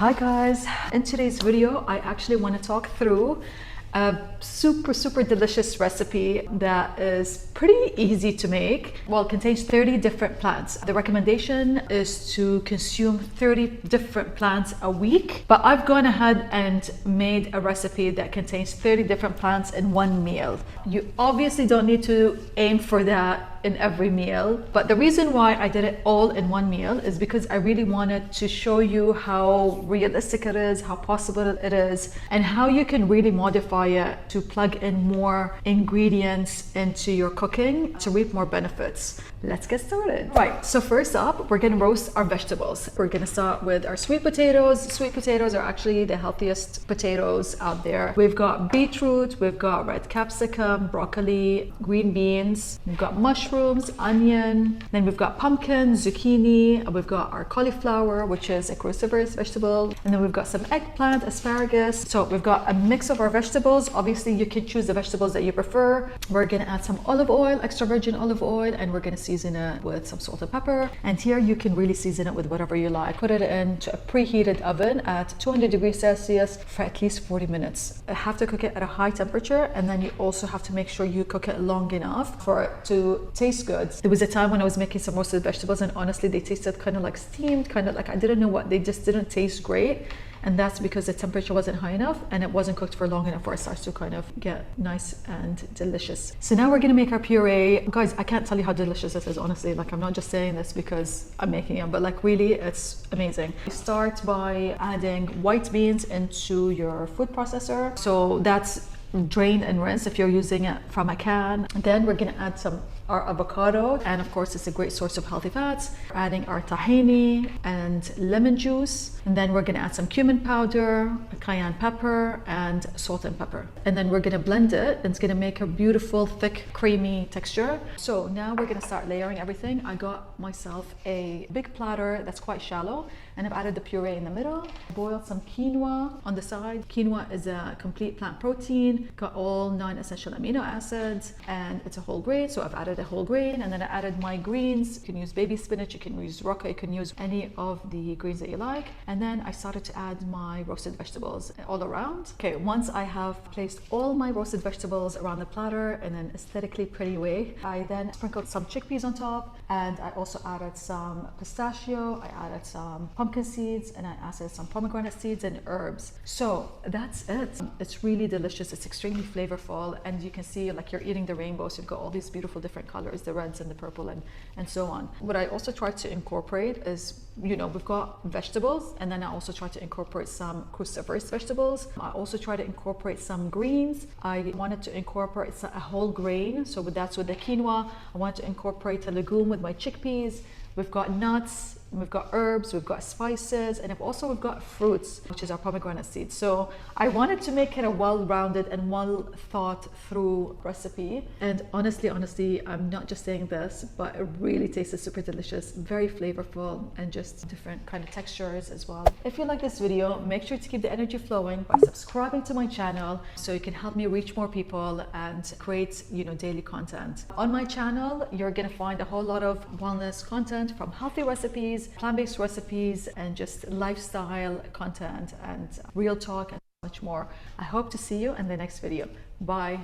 Hi guys, in today's video I actually want to talk through a super delicious recipe that is pretty easy to make. Well, it contains 30 different plants. The recommendation is to consume 30 different plants a week, but I've gone ahead and made a recipe that contains 30 different plants in one meal. You obviously don't need to aim for that in every meal, but the reason why I did it all in one meal is because I really wanted to show you how realistic it is, how possible it is, and how you can really modify it to plug in more ingredients into your cooking to reap more benefits. Let's get started. Right, so first up, we're gonna roast our vegetables. We're gonna start with our sweet potatoes. Sweet potatoes are actually the healthiest potatoes out there. We've got beetroot, we've got red capsicum, broccoli, green beans, we've got mushrooms, onion, then we've got pumpkin, zucchini, we've got our cauliflower, which is a cruciferous vegetable, and then we've got some eggplant, asparagus. So we've got a mix of our vegetables. Obviously you can choose the vegetables that you prefer. We're gonna add some olive oil, extra virgin olive oil, and we're gonna season it with some salt and pepper. And here you can really season it with whatever you like. Put it into a preheated oven at 200 degrees Celsius for at least 40 minutes. You have to cook it at a high temperature, and then you also have to make sure you cook it long enough for it to taste good. There was a time when I was making some roasted vegetables and honestly they tasted kind of like steamed, kind of like I didn't know what, they just didn't taste great. And that's because the temperature wasn't high enough and it wasn't cooked for long enough for it starts to kind of get nice and delicious. So now we're gonna make our puree. Guys, I can't tell you how delicious this is, honestly. Like, I'm not just saying this because I'm making it, but like really, it's amazing. You start by adding white beans into your food processor. So that's drain and rinse if you're using it from a can. Then we're gonna add our avocado, and of course it's a great source of healthy fats. We're adding our tahini and lemon juice, and then we're gonna add some cumin powder, cayenne pepper, and salt and pepper. And then we're gonna blend it, and it's gonna make a beautiful thick creamy texture. So now we're gonna start layering everything. I got myself a big platter that's quite shallow, and I've added the puree in the middle. Boiled some quinoa on the side. Quinoa is a complete plant protein, got all 9 essential amino acids, and it's a whole grain, so I've added a whole grain. And then I added my greens. You can use baby spinach, you can use rocca, you can use any of the greens that you like. And then I started to add my roasted vegetables all around. Okay, once I have placed all my roasted vegetables around the platter in an aesthetically pretty way, I then sprinkled some chickpeas on top, and I also added some pistachio, I added some pumpkin seeds, and I added some pomegranate seeds and herbs. So that's it. It's really delicious, it's extremely flavorful, and you can see like you're eating the rainbow. So you've got all these beautiful different colors, the reds and the purple and so on. What I also try to incorporate is, you know, we've got vegetables, and then I also try to incorporate some cruciferous vegetables. I also try to incorporate some greens. I wanted to incorporate a whole grain, so that's with the quinoa. I wanted to incorporate a legume with my chickpeas. We've got nuts, we've got herbs, we've got spices, and we've got fruits, which is our pomegranate seeds. So I wanted to make it a well-rounded and well thought through recipe. And honestly, I'm not just saying this, but it really tastes super delicious, very flavorful, and just different kind of textures as well. If you like this video, make sure to keep the energy flowing by subscribing to my channel so you can help me reach more people and create, you know, daily content. On my channel, you're gonna find a whole lot of wellness content, from healthy recipes, plant-based recipes, and just lifestyle content and real talk and much more. I hope to see you in the next video. Bye.